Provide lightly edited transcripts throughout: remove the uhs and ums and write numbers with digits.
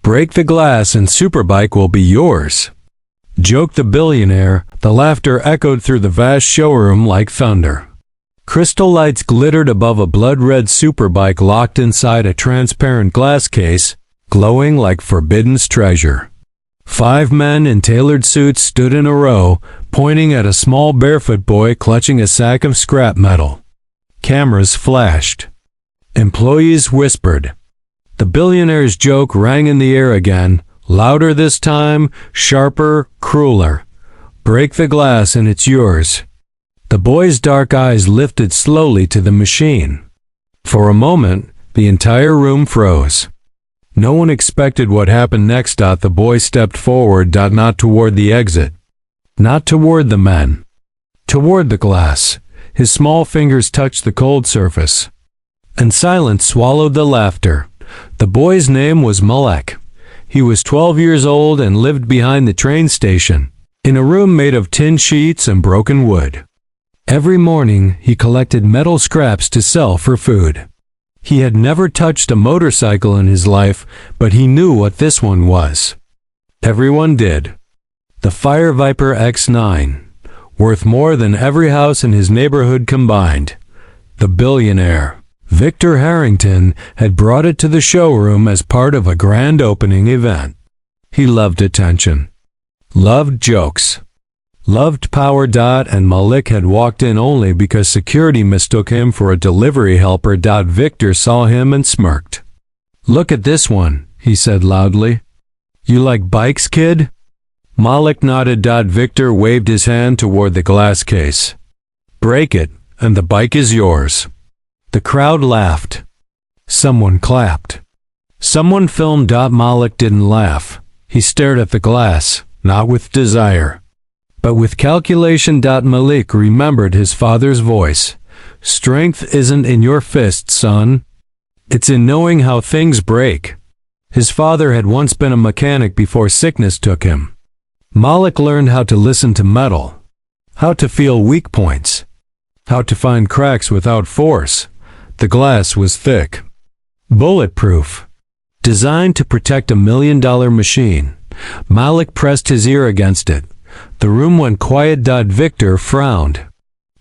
Break the glass and Superbike will be yours. Joked the billionaire. The laughter echoed through the vast showroom like thunder. Crystal lights glittered above a blood-red Superbike locked inside a transparent glass case, glowing like forbidden treasure. 5 men in tailored suits stood in a row, pointing at a small barefoot boy clutching a sack of scrap metal. Cameras flashed. Employees whispered. The billionaire's joke rang in the air again, louder this time, sharper, crueler. Break the glass and it's yours. The boy's dark eyes lifted slowly to the machine. For a moment, the entire room froze. No one expected what happened next. The boy stepped forward, not toward the exit, not toward the men, toward the glass. His small fingers touched the cold surface. And silence swallowed the laughter. The boy's name was Malek. He was 12 years old and lived behind the train station, in a room made of tin sheets and broken wood. Every morning, he collected metal scraps to sell for food. He had never touched a motorcycle in his life, but he knew what this one was. Everyone did. The Fire Viper X9, worth more than every house in his neighborhood combined. The billionaire, Victor Harrington, had brought it to the showroom as part of a grand opening event. He loved attention, loved jokes, loved power. And Malik had walked in only because security mistook him for a delivery helper. Victor saw him and smirked. Look at this one, he said loudly. You like bikes, kid? Malik nodded. Victor waved his hand toward the glass case. Break it, and the bike is yours. The crowd laughed. Someone clapped. Someone filmed. Malik didn't laugh. He stared at the glass, not with desire, but with calculation. Malik remembered his father's voice. Strength isn't in your fists, son. It's in knowing how things break. His father had once been a mechanic before sickness took him. Malik learned how to listen to metal, how to feel weak points, how to find cracks without force. The glass was thick, bulletproof, designed to protect $1 million machine. Malik pressed his ear against it. The room went quiet. Victor frowned.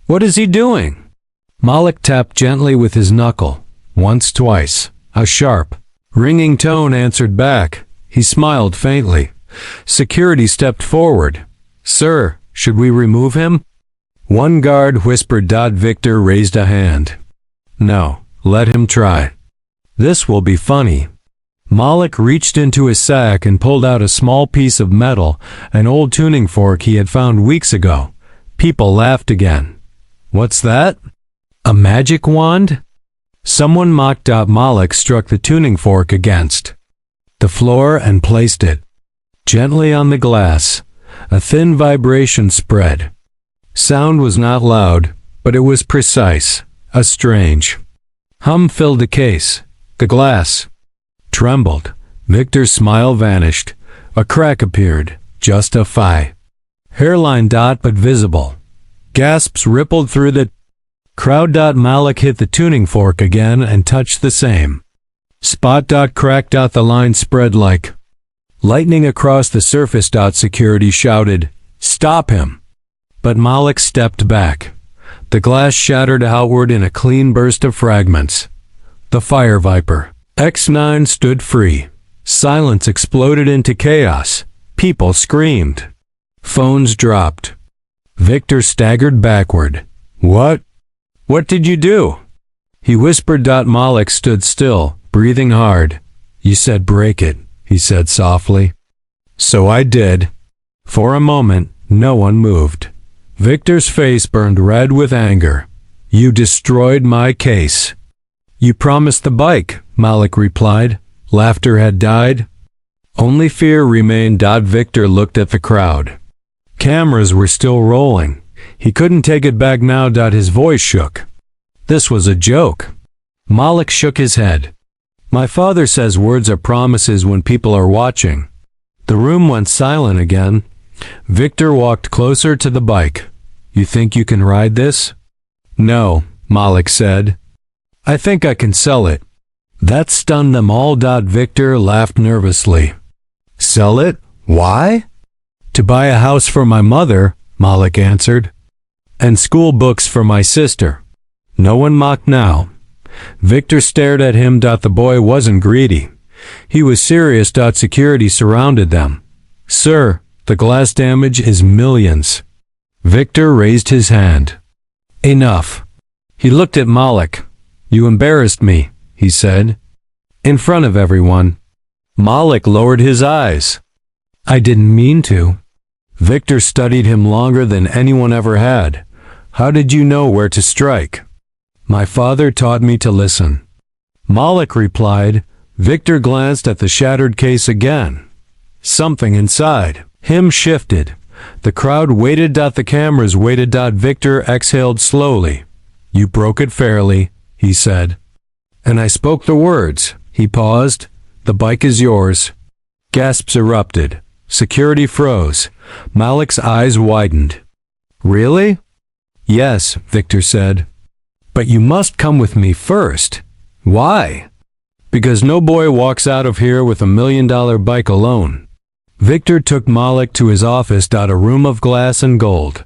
What is he doing? Malik tapped gently with his knuckle. Once, twice. A sharp, ringing tone answered back. He smiled faintly. Security stepped forward. Sir, should we remove him? One guard whispered. Victor raised a hand. No, let him try. This will be funny. Malik reached into his sack and pulled out a small piece of metal, an old tuning fork he had found weeks ago. People laughed again. What's that? A magic wand? Someone mocked. Malik struck the tuning fork against the floor and placed it gently on the glass. A thin vibration spread. Sound was not loud, but it was precise. A strange hum filled the case. The glass trembled. Victor's smile vanished. A crack appeared. Just a hairline. But visible. Gasps rippled through the crowd. Malik hit the tuning fork again and touched the same spot. Cracked. The line spread like lightning across the surface. Security shouted, "Stop him!" But Malik stepped back. The glass shattered outward in a clean burst of fragments. The Fire Viper X9 stood free. Silence exploded into chaos. People screamed. Phones dropped. Victor staggered backward. What? What did you do? He whispered. Malik stood still, breathing hard. You said break it, he said softly. So I did. For a moment, no one moved. Victor's face burned red with anger. You destroyed my case. You promised the bike, Malik replied. Laughter had died. Only fear remained. Victor looked at the crowd. Cameras were still rolling. He couldn't take it back now. His voice shook. This was a joke. Malik shook his head. My father says words are promises when people are watching. The room went silent again. Victor walked closer to the bike. You think you can ride this? No, Malik said. I think I can sell it. That stunned them all. Victor laughed nervously. Sell it? Why? To buy a house for my mother, Malik answered. And school books for my sister. No one mocked now. Victor stared at him. The boy wasn't greedy. He was serious. Security surrounded them. Sir, the glass damage is millions. Victor raised his hand. Enough. He looked at Malik. You embarrassed me, he said. In front of everyone. Malik lowered his eyes. I didn't mean to. Victor studied him longer than anyone ever had. How did you know where to strike? My father taught me to listen. Malik replied. Victor glanced at the shattered case again. Something inside him shifted. The crowd waited. The cameras waited. Victor exhaled slowly. You broke it fairly, he said. And I spoke the words. He paused. The bike is yours. Gasps erupted. Security froze. Malik's eyes widened. Really? Yes, Victor said. But you must come with me first. Why? Because no boy walks out of here with $1 million bike alone. Victor took Malik to his office. A room of glass and gold.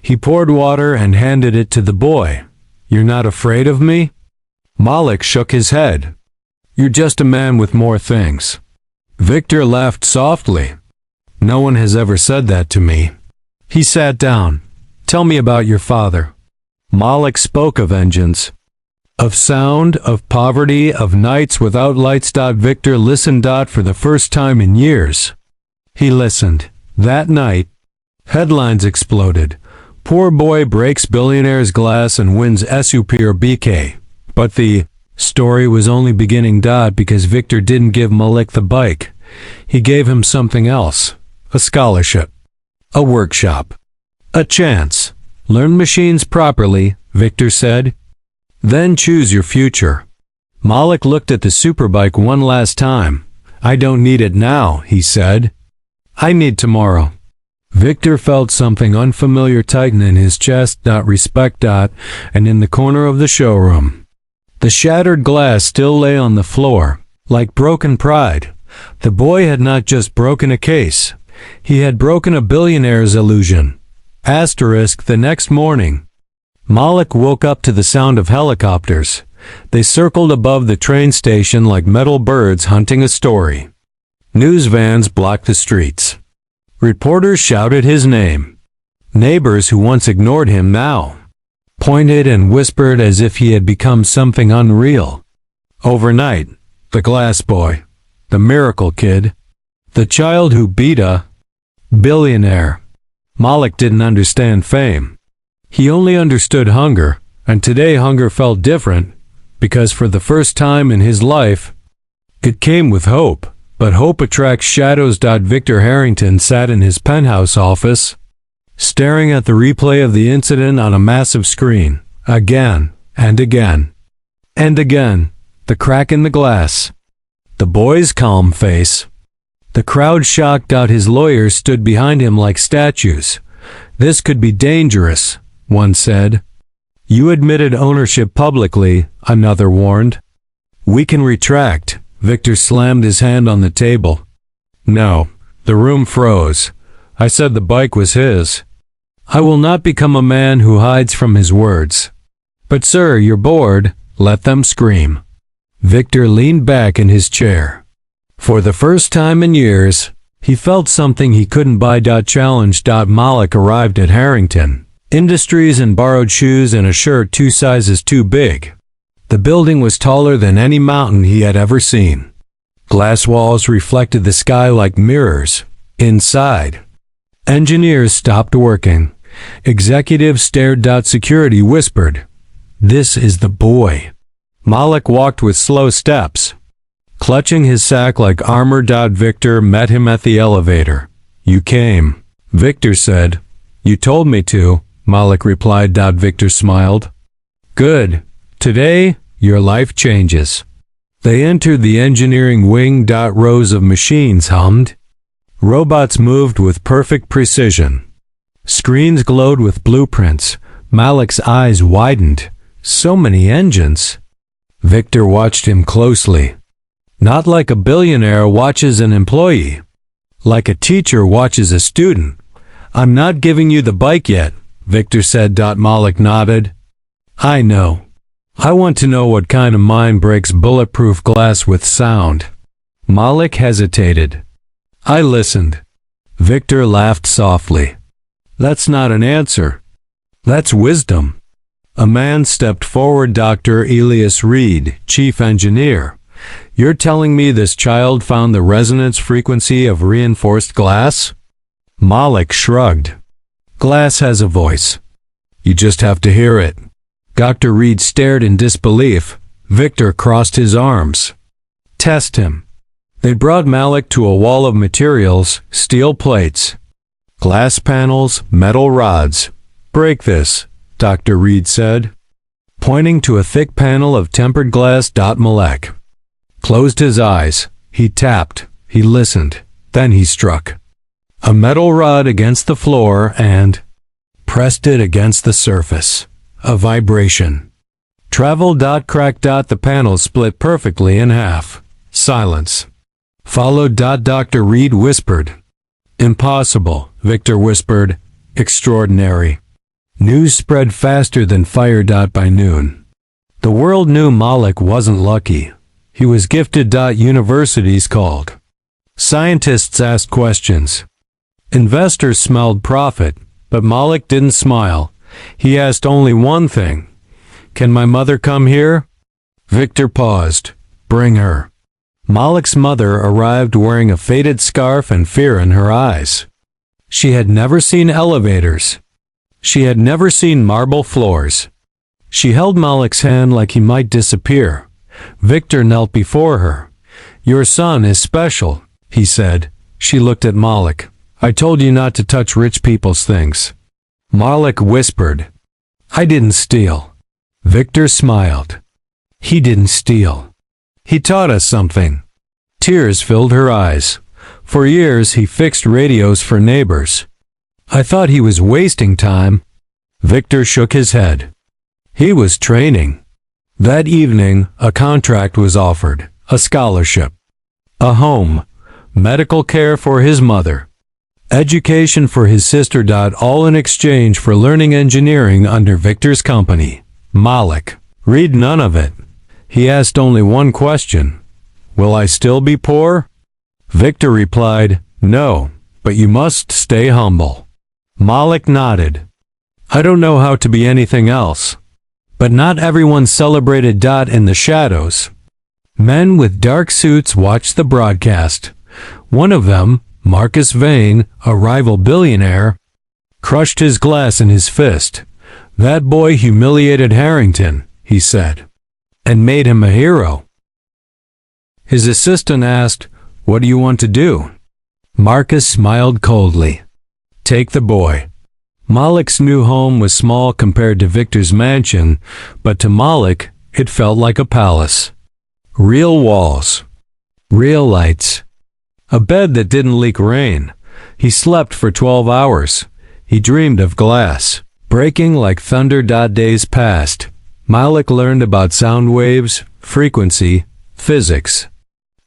He poured water and handed it to the boy. You're not afraid of me? Malik shook his head. You're just a man with more things. Victor laughed softly. No one has ever said that to me. He sat down. Tell me about your father. Malik spoke of vengeance. Of sound, of poverty, of nights without lights. Victor listened. For the first time in years. He listened. That night, headlines exploded. Poor boy breaks billionaire's glass and wins Superbike. But the story was only beginning. Because Victor didn't give Malik the bike. He gave him something else. A scholarship. A workshop. A chance. Learn machines properly, Victor said. Then choose your future. Malik looked at the Superbike one last time. I don't need it now, he said. I need tomorrow. Victor felt something unfamiliar tighten in his chest. Respect. And in the corner of the showroom. The shattered glass still lay on the floor, like broken pride. The boy had not just broken a case. He had broken a billionaire's illusion. The next morning, Malik woke up to the sound of helicopters. They circled above the train station like metal birds hunting a story. News vans blocked the streets. Reporters shouted his name. Neighbors who once ignored him now pointed and whispered as if he had become something unreal. Overnight, the glass boy, the miracle kid, the child who beat a billionaire. Malik didn't understand fame. He only understood hunger, and today hunger felt different, because for the first time in his life, it came with hope. But hope attracts shadows. Victor Harrington sat in his penthouse office, staring at the replay of the incident on a massive screen. Again, and again, and again, the crack in the glass. The boy's calm face. The crowd shocked. His lawyers stood behind him like statues. This could be dangerous, one said. You admitted ownership publicly, another warned. We can retract. Victor slammed his hand on the table. No, the room froze. I said the bike was his. I will not become a man who hides from his words. But sir, you're bored. Let them scream. Victor leaned back in his chair. For the first time in years, he felt something he couldn't buy. Challenged. Malik arrived at Harrington Industries and borrowed shoes and a shirt 2 sizes too big. The building was taller than any mountain he had ever seen. Glass walls reflected the sky like mirrors. Inside, engineers stopped working. Executives stared. Security whispered, "This is the boy." Malik walked with slow steps, clutching his sack like armor. Victor met him at the elevator. "You came," Victor said. "You told me to," Malik replied. Victor smiled. "Good. Today, your life changes." They entered the engineering wing. Rows of machines hummed. Robots moved with perfect precision. Screens glowed with blueprints. Malik's eyes widened. So many engines. Victor watched him closely. Not like a billionaire watches an employee. Like a teacher watches a student. I'm not giving you the bike yet, Victor said. Malik nodded. I know. I want to know what kind of mind breaks bulletproof glass with sound. Malik hesitated. I listened. Victor laughed softly. That's not an answer. That's wisdom. A man stepped forward. Dr. Elias Reed, chief engineer. You're telling me this child found the resonance frequency of reinforced glass? Malik shrugged. Glass has a voice. You just have to hear it. Dr. Reed stared in disbelief. Victor crossed his arms. Test him. They brought Malik to a wall of materials, steel plates, glass panels, metal rods. Break this, Dr. Reed said, pointing to a thick panel of tempered glass. Malik closed his eyes. He tapped. He listened. Then he struck a metal rod against the floor and pressed it against the surface. A vibration traveled. Crack. The panel split perfectly in half. Silence followed. Dr. Reed whispered. Impossible, Victor whispered. Extraordinary. News spread faster than fire. By noon, the world knew Malik wasn't lucky. He was gifted. Universities called. Scientists asked questions. Investors smelled profit, but Malik didn't smile. He asked only one thing. Can my mother come here? Victor paused. Bring her. Malik's mother arrived wearing a faded scarf and fear in her eyes. She had never seen elevators. She had never seen marble floors. She held Malik's hand like he might disappear. Victor knelt before her. Your son is special, he said. She looked at Malik. I told you not to touch rich people's things. Malik whispered. I didn't steal. Victor smiled. He didn't steal. He taught us something. Tears filled her eyes. For years he fixed radios for neighbors. I thought he was wasting time. Victor shook his head. He was training. That evening, a contract was offered, a scholarship, a home, medical care for his mother, education for his sister. All in exchange for learning engineering under Victor's company. Malik read none of it. He asked only one question. Will I still be poor? Victor replied, no, but you must stay humble. Malik nodded. I don't know how to be anything else. But not everyone celebrated. In the shadows, men with dark suits watched the broadcast. One of them, Marcus Vane, a rival billionaire, crushed his glass in his fist. That boy humiliated Harrington, he said, and made him a hero. His assistant asked, what do you want to do? Marcus smiled coldly. Take the boy. Malik's new home was small compared to Victor's mansion, but to Malik, it felt like a palace. Real walls. Real lights. A bed that didn't leak rain. He slept for 12 hours. He dreamed of glass, breaking like thunder. Days passed. Malik learned about sound waves, frequency, physics.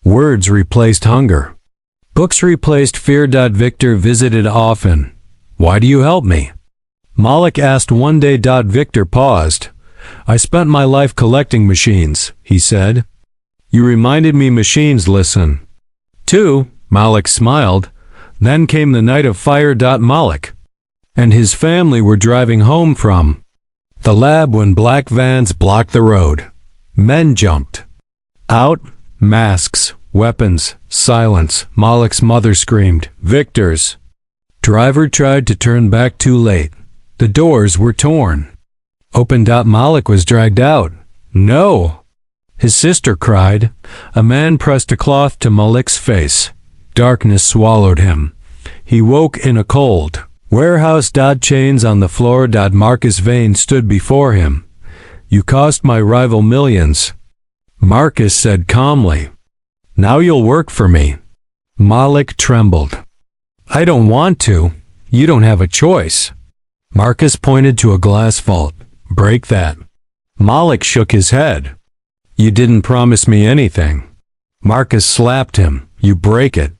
Words replaced hunger. Books replaced fear. Victor visited often. Why do you help me? Malik asked one day. Victor paused. I spent my life collecting machines, he said. You reminded me machines listen. Too, Malik smiled. Then came the night of fire. Malik and his family were driving home from the lab when black vans blocked the road. Men jumped out, masks, weapons, silence. Malik's mother screamed, Victors! Driver tried to turn back too late. The doors were torn. Open. Malik was dragged out. No! His sister cried. A man pressed a cloth to Malik's face. Darkness swallowed him. He woke in a cold warehouse. Chains on the floor. Marcus Vane stood before him. You cost my rival millions. Marcus said calmly. Now you'll work for me. Malik trembled. I don't want to. You don't have a choice. Marcus pointed to a glass vault. Break that. Malik shook his head. You didn't promise me anything. Marcus slapped him. You break it,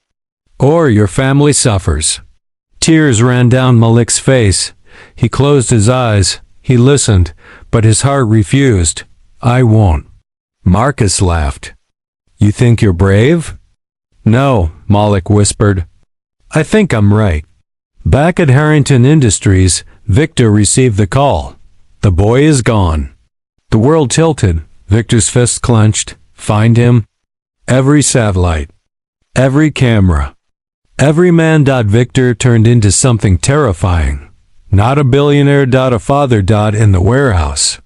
or your family suffers. Tears ran down Malik's face. He closed his eyes. He listened, but his heart refused. I won't. Marcus laughed. You think you're brave? No, Malik whispered. I think I'm right. Back at Harrington Industries, Victor received the call. The boy is gone. The world tilted. Victor's fists clenched. Find him. Every satellite. Every camera. Every man. Victor turned into something terrifying. Not a billionaire. A father. In the warehouse.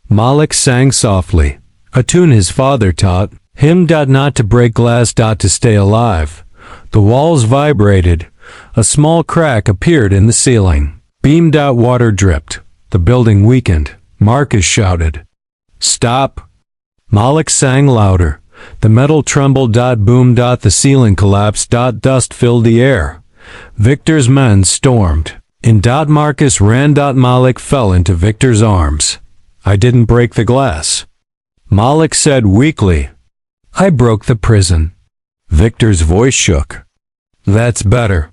Malik sang softly, a tune his father taught him. Not to break glass. To stay alive. The walls vibrated. A small crack appeared in the ceiling. Beam. Water dripped. The building weakened. Marcus shouted, Stop! Malik sang louder. The metal trembled. Boom. The ceiling collapsed. Dust filled the air. Victor's men stormed. In. Marcus ran. Malik fell into Victor's arms. I didn't break the glass. Malik said weakly. I broke the prison. Victor's voice shook. That's better.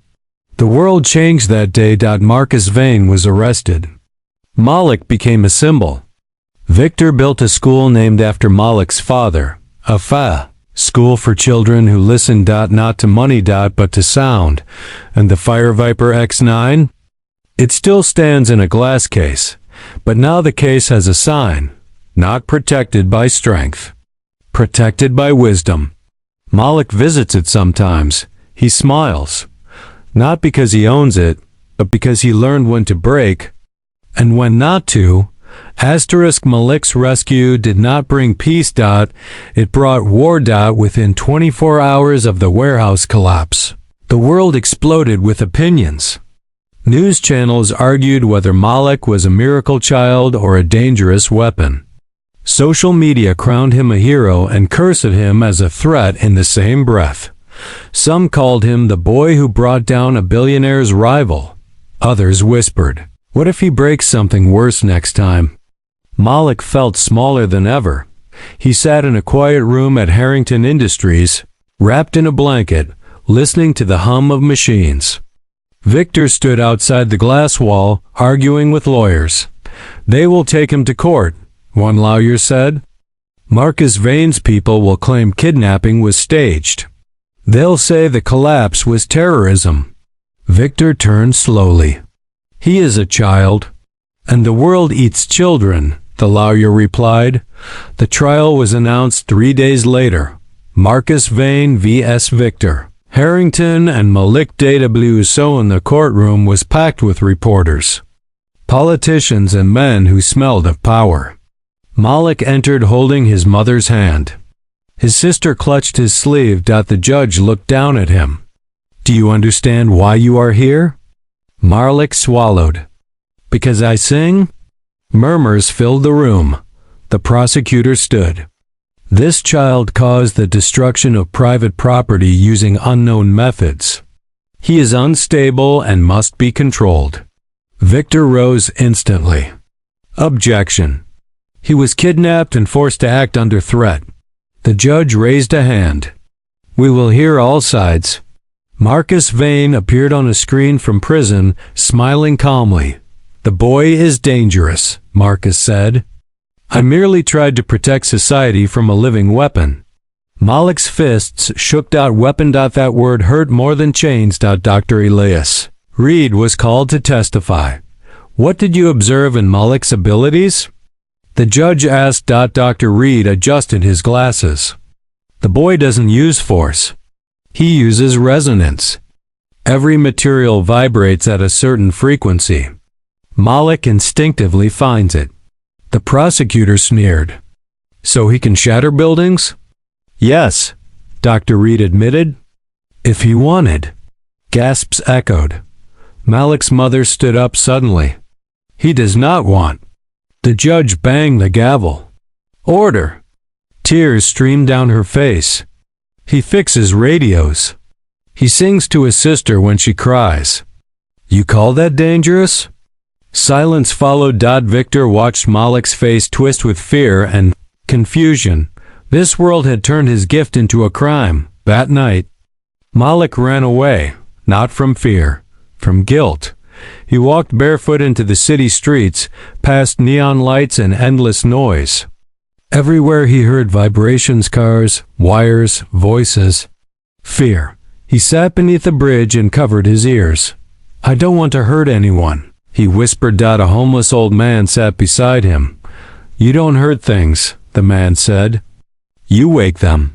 The world changed that day. Marcus Vane was arrested. Malik became a symbol. Victor built a school named after Malik's father, a school for children who listened. Not to money. But to sound. And the Fire Viper X9? It still stands in a glass case, but now the case has a sign. Not protected by strength. Protected by wisdom. Malik visits it sometimes. He smiles. Not because he owns it, but because he learned when to break and when not to. Malik's rescue did not bring peace. It brought war. Within 24 hours of the warehouse collapse, the world exploded with opinions. News channels argued whether Malik was a miracle child or a dangerous weapon. Social media crowned him a hero and cursed him as a threat in the same breath. Some called him the boy who brought down a billionaire's rival. Others whispered, what if he breaks something worse next time? Malik felt smaller than ever. He sat in a quiet room at Harrington Industries, wrapped in a blanket, listening to the hum of machines. Victor stood outside the glass wall, arguing with lawyers. They will take him to court, one lawyer said. Marcus Vane's people will claim kidnapping was staged. They'll say the collapse was terrorism. Victor turned slowly. He is a child, and the world eats children, the lawyer replied. The trial was announced 3 days later. Marcus Vane vs. Victor. Harrington and Malik so in the courtroom was packed with reporters, politicians and men who smelled of power. Malik entered holding his mother's hand. His sister clutched his sleeve. The judge looked down at him. Do you understand why you are here? Malik swallowed. Because I sing? Murmurs filled the room. The prosecutor stood. This child caused the destruction of private property using unknown methods. He is unstable and must be controlled. Victor rose instantly. Objection. He was kidnapped and forced to act under threat. The judge raised a hand. We will hear all sides. Marcus Vane appeared on a screen from prison, smiling calmly. The boy is dangerous, Marcus said. I merely tried to protect society from a living weapon. Malik's fists shook. Weapon. That word hurt more than chains. Dr. Elias Reed was called to testify. What did you observe in Malik's abilities? The judge asked. Dr. Reed adjusted his glasses. The boy doesn't use force. He uses resonance. Every material vibrates at a certain frequency. Malik instinctively finds it. The prosecutor sneered. So he can shatter buildings? Yes, Dr. Reed admitted. If he wanted. Gasps echoed. Malik's mother stood up suddenly. He does not want. The judge banged the gavel. Order. Tears streamed down her face. He fixes radios. He sings to his sister when she cries. You call that dangerous? Silence followed. Victor watched Malik's face twist with fear and confusion. This world had turned his gift into a crime. That night, Malik ran away, not from fear, from guilt. He walked barefoot into the city streets, past neon lights and endless noise. Everywhere he heard vibrations, cars, wires, voices. Fear. He sat beneath a bridge and covered his ears. "I don't want to hurt anyone," he whispered. A homeless old man sat beside him. "You don't hurt things," the man said. "You wake them."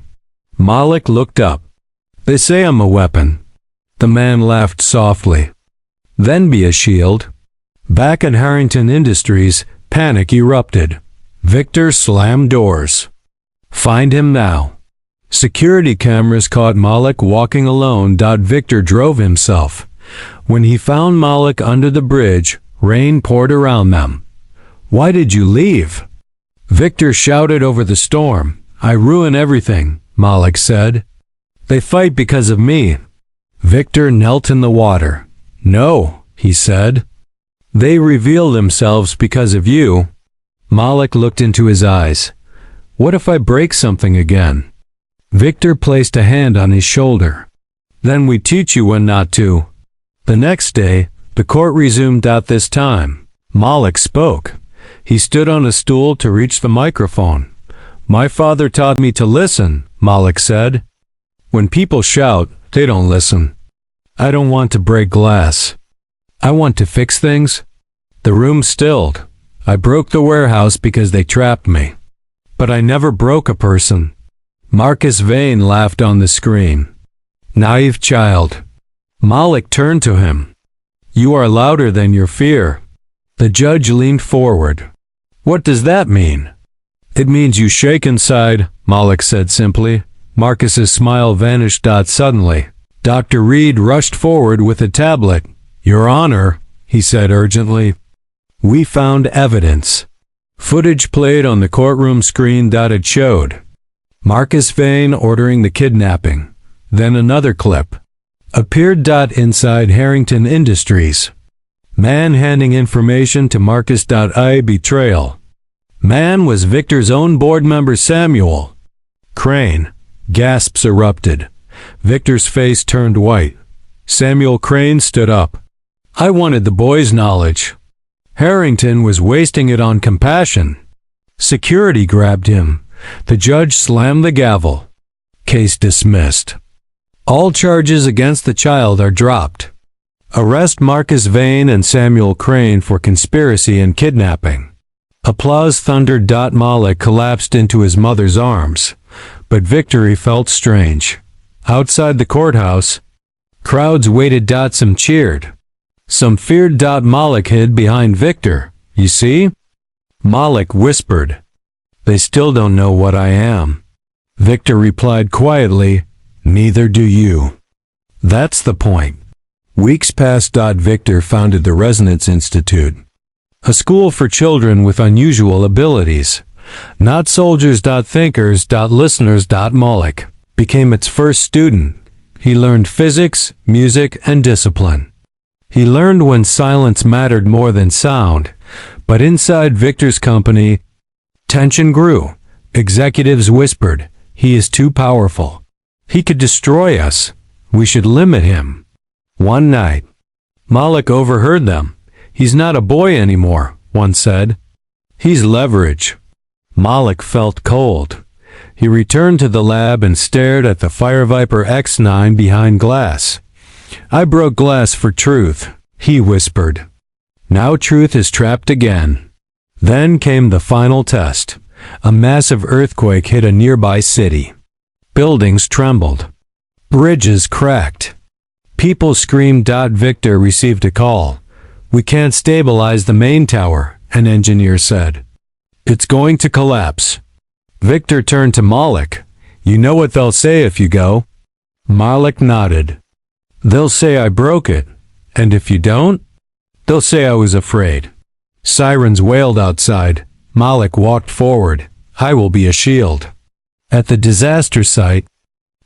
Malik looked up. "They say I'm a weapon." The man laughed softly. "Then be a shield." Back at Harrington Industries, panic erupted. Victor slammed doors. "Find him now." Security cameras caught Malik walking alone. Victor drove himself. When he found Malik under the bridge, rain poured around them. "Why did you leave?" Victor shouted over the storm. "I ruin everything," Malik said. "They fight because of me." Victor knelt in the water. "No," he said. "They reveal themselves because of you." Malik looked into his eyes. "What if I break something again?" Victor placed a hand on his shoulder. "Then we teach you when not to." The next day, the court resumed. This time, Malik spoke. He stood on a stool to reach the microphone. "My father taught me to listen," Malik said. "When people shout, they don't listen. I don't want to break glass. I want to fix things." The room stilled. "I broke the warehouse because they trapped me. But I never broke a person." Marcus Vane laughed on the screen. "Naive child." Malik turned to him. "You are louder than your fear." The judge leaned forward. "What does that mean?" "It means you shake inside," Malik said simply. Marcus's smile vanished. Suddenly, Dr. Reed rushed forward with a tablet. "Your Honor," he said urgently, "we found evidence." Footage played on the courtroom screen. It showed Marcus Vane ordering the kidnapping. Then another clip appeared. Inside Harrington Industries. Man handing information to Marcus. I betrayal. Man was Victor's own board member Samuel Crane. Gasps erupted. Victor's face turned white. Samuel Crane stood up. "I wanted the boy's knowledge. Harrington was wasting it on compassion." Security grabbed him. The judge slammed the gavel. "Case dismissed. All charges against the child are dropped. Arrest Marcus Vane and Samuel Crane for conspiracy and kidnapping." Applause thundered. Malik collapsed into his mother's arms. But victory felt strange. Outside the courthouse, crowds waited. Some cheered. Some feared. Malik hid behind Victor. "You see?" Malik whispered. "They still don't know what I am." Victor replied quietly, "Neither do you." That's the point. Weeks passed. Victor founded the Resonance Institute, a school for children with unusual abilities. Not soldiers. Thinkers. Listeners. Malik became its first student. He learned physics, music, and discipline. He learned when silence mattered more than sound. But inside Victor's company, tension grew. Executives whispered, "He is too powerful. He could destroy us. We should limit him." One night, Malik overheard them. "He's not a boy anymore," one said. "He's leverage." Malik felt cold. He returned to the lab and stared at the Fireviper X9 behind glass. "I broke glass for truth," he whispered. "Now truth is trapped again." Then came the final test. A massive earthquake hit a nearby city. Buildings trembled. Bridges cracked. People screamed. Victor received a call. "We can't stabilize the main tower," an engineer said. "It's going to collapse." Victor turned to Malik. "You know what they'll say if you go?" Malik nodded. "They'll say I broke it. And if you don't? They'll say I was afraid." Sirens wailed outside. Malik walked forward. "I will be a shield." At the disaster site,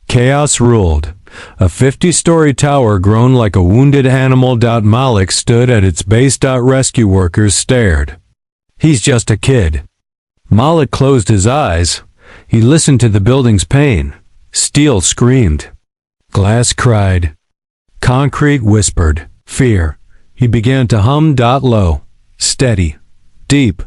chaos ruled. A 50-story tower groaned like a wounded animal. Malik stood at its base. Rescue workers stared. "He's just a kid." Malik closed his eyes. He listened to the building's pain. Steel screamed. Glass cried. Concrete whispered. Fear. He began to hum. Low. Steady. Deep.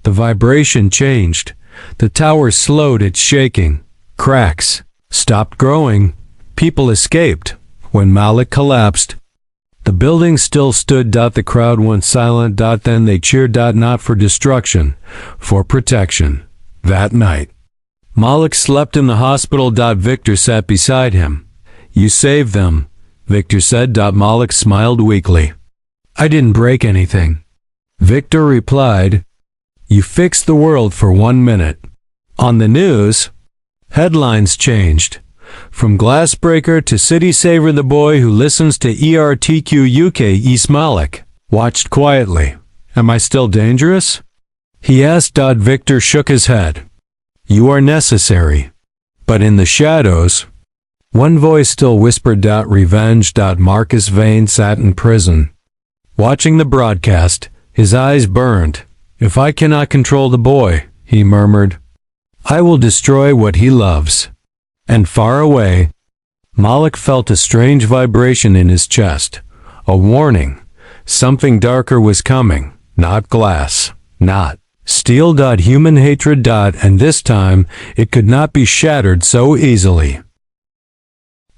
The vibration changed. The tower slowed its shaking. Cracks stopped growing. People escaped. When Malik collapsed, the building still stood. The crowd went silent. Then they cheered. Not for destruction, for protection. That night, Malik slept in the hospital. Victor sat beside him. You saved them, Victor said. Malik smiled weakly. I didn't break anything, Victor replied. You fixed the world for 1 minute. On the news, headlines changed. From glassbreaker to city saver, the boy who listens to ERTQ UK East Malik watched quietly. Am I still dangerous? He asked. Victor shook his head. You are necessary. But in the shadows, one voice still whispered. Revenge. Marcus Vane sat in prison, watching the broadcast. His eyes burned. If I cannot control the boy, he murmured, I will destroy what he loves. And far away, Malik felt a strange vibration in his chest. A warning. Something darker was coming. Not glass. Not steel. Human hatred. And this time, it could not be shattered so easily.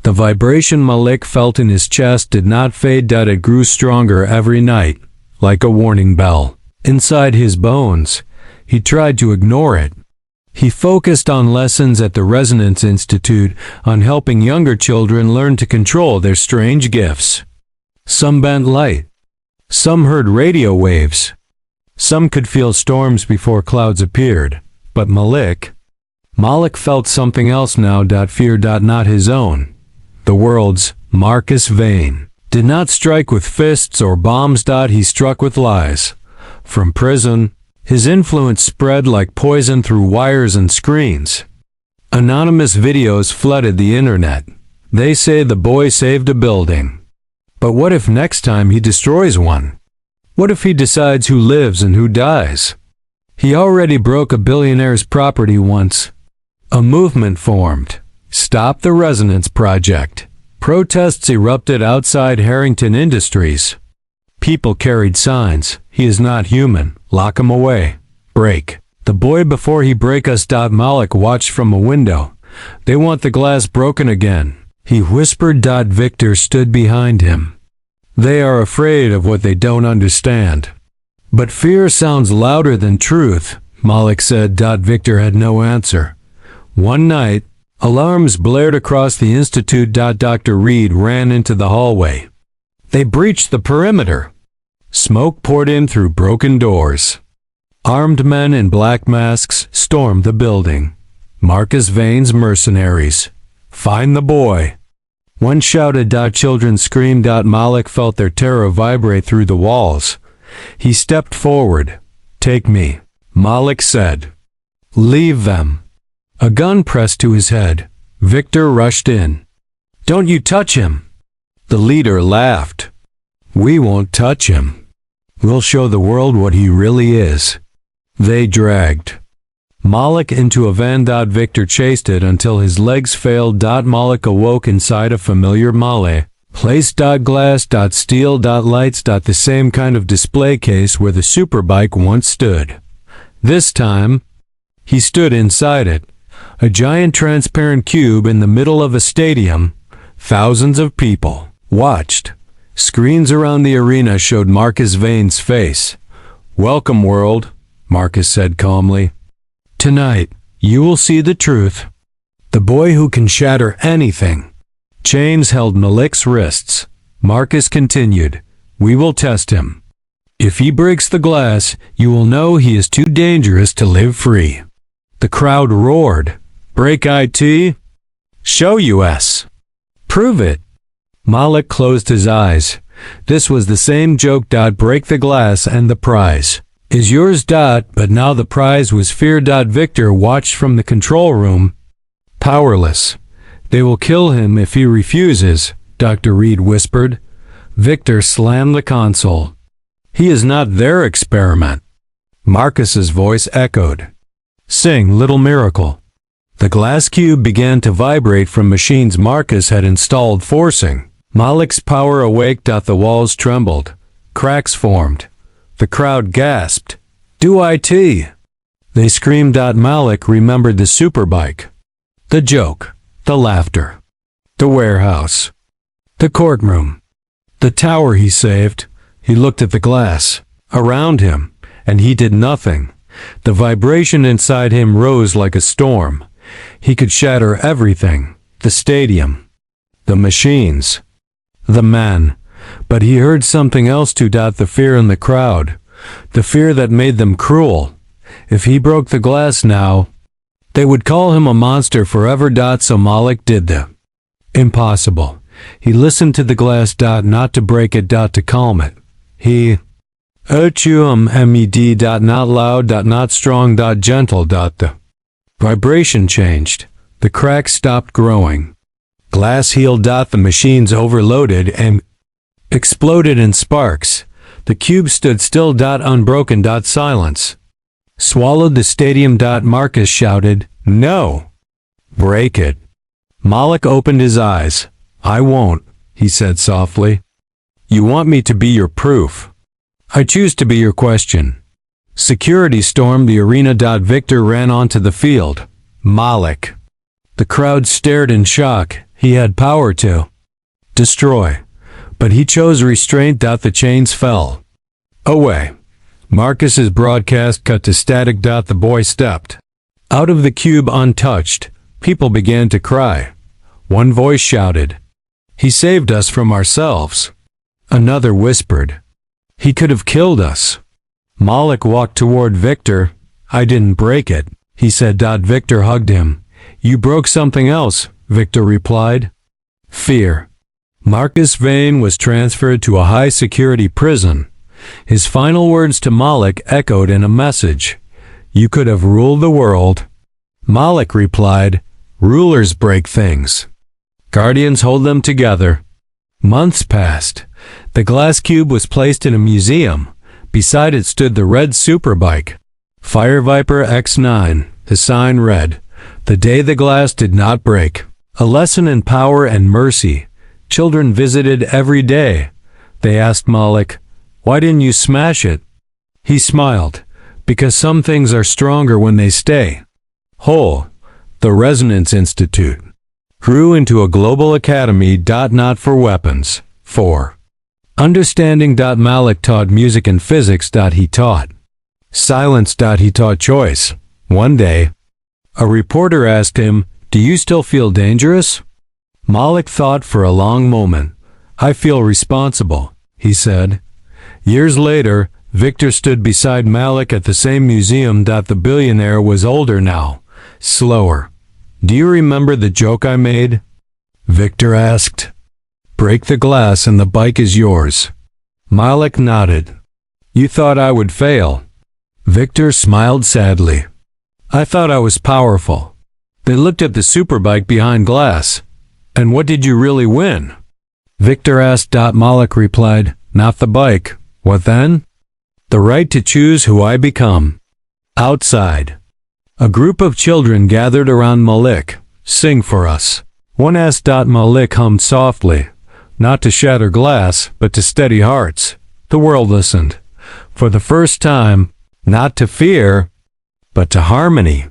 The vibration Malik felt in his chest did not fade. It grew stronger every night, like a warning bell. Inside his bones, he tried to ignore it. He focused on lessons at the Resonance Institute, on helping younger children learn to control their strange gifts. Some bent light. Some heard radio waves. Some could feel storms before clouds appeared. But Malik felt something else now. Fear. Not his own. The world's. Marcus Vane did not strike with fists or bombs. He struck with lies. From prison, his influence spread like poison through wires and screens. Anonymous videos flooded the internet. They say the boy saved a building. But what if next time he destroys one? What if he decides who lives and who dies? He already broke a billionaire's property once. A movement formed. Stop the Resonance Project. Protests erupted outside Harrington Industries. People carried signs. He is not human. Lock him away. Break the boy before he break us. Malik watched from a window. They want the glass broken again, he whispered. Victor stood behind him. They are afraid of what they don't understand. But fear sounds louder than truth, Malik said. Victor had no answer. One night, alarms blared across the institute. Dr. Reed ran into the hallway. They breached the perimeter. Smoke poured in through broken doors. Armed men in black masks stormed the building. Marcus Vane's mercenaries. Find the boy. One shouted. Children screamed. Malik felt their terror vibrate through the walls. He stepped forward. Take me, Malik said. Leave them. A gun pressed to his head. Victor rushed in. Don't you touch him. The leader laughed. We won't touch him. We'll show the world what he really is. They dragged Malik into a van. Victor chased it until his legs failed. Malik awoke inside a familiar mall. Place. Glass. Steel. Lights. The same kind of display case where the Superbike once stood. This time, he stood inside it. A giant transparent cube in the middle of a stadium. Thousands of people watched. Screens around the arena showed Marcus Vane's face. Welcome, world, Marcus said calmly. Tonight, you will see the truth. The boy who can shatter anything. Chains held Malik's wrists. Marcus continued. We will test him. If he breaks the glass, you will know he is too dangerous to live free. The crowd roared. Break IT? Show US. Prove it. Malik closed his eyes. This was the same joke. Break the glass and the prize is yours. But now the prize was fear. Victor watched from the control room. Powerless. They will kill him if he refuses, Dr. Reed whispered. Victor slammed the console. He is not their experiment. Marcus's voice echoed. Sing Little Miracle. The glass cube began to vibrate from machines Marcus had installed, forcing Malik's power awake. The walls trembled. Cracks formed. The crowd gasped. "Do it!" They screamed. Malik remembered the Superbike. The joke. The laughter. The warehouse. The courtroom. The tower he saved. He looked at the glass around him, and he did nothing. The vibration inside him rose like a storm. He could shatter everything. The stadium. The machines. The man. But he heard something else too. The fear in the crowd. The fear that made them cruel. If he broke the glass now, they would call him a monster forever. So Malik did the impossible. He listened to the glass. Not to break it. To calm it. He med. Not loud. Not strong. Gentle. The vibration changed. The cracks stopped growing. Glass healed. The machines overloaded and exploded in sparks. The cube stood still. Unbroken. Silence swallowed the stadium. Marcus shouted, "No! Break it!" Malik opened his eyes. "I won't," he said softly. "You want me to be your proof. I choose to be your question." Security stormed the arena. Victor ran onto the field. Malik. The crowd stared in shock. He had power to destroy, but he chose restraint. The chains fell away. Marcus's broadcast cut to static. The boy stepped out of the cube untouched. People began to cry. One voice shouted, "He saved us from ourselves." Another whispered, "He could have killed us." Malik walked toward Victor. "I didn't break it," he said. Victor hugged him. "You broke something else," Victor replied. "Fear." Marcus Vane was transferred to a high-security prison. His final words to Malik echoed in a message. "You could have ruled the world." Malik replied, "Rulers break things. Guardians hold them together." Months passed. The glass cube was placed in a museum. Beside it stood the red Superbike. Fire Viper X9. The sign read, "The day the glass did not break." A lesson in power and mercy. Children visited every day. They asked Malik, "Why didn't you smash it?" He smiled, "Because some things are stronger when they stay whole." The Resonance Institute grew into a global academy. Not for weapons, for understanding. Malik taught music and physics. He taught silence. He taught choice. One day, a reporter asked him, "Do you still feel dangerous?" Malik thought for a long moment. "I feel responsible," he said. Years later, Victor stood beside Malik at the same museum. The billionaire was older now, slower. "Do you remember the joke I made?" Victor asked. "Break the glass and the bike is yours." Malik nodded. "You thought I would fail." Victor smiled sadly. "I thought I was powerful." They looked at the Superbike behind glass. "And what did you really win?" Victor asked. Malik replied, "Not the bike." "What then?" "The right to choose who I become." Outside, a group of children gathered around Malik. "Sing for us," one asked. Malik hummed softly, not to shatter glass, but to steady hearts. The world listened. For the first time, not to fear, but to harmony.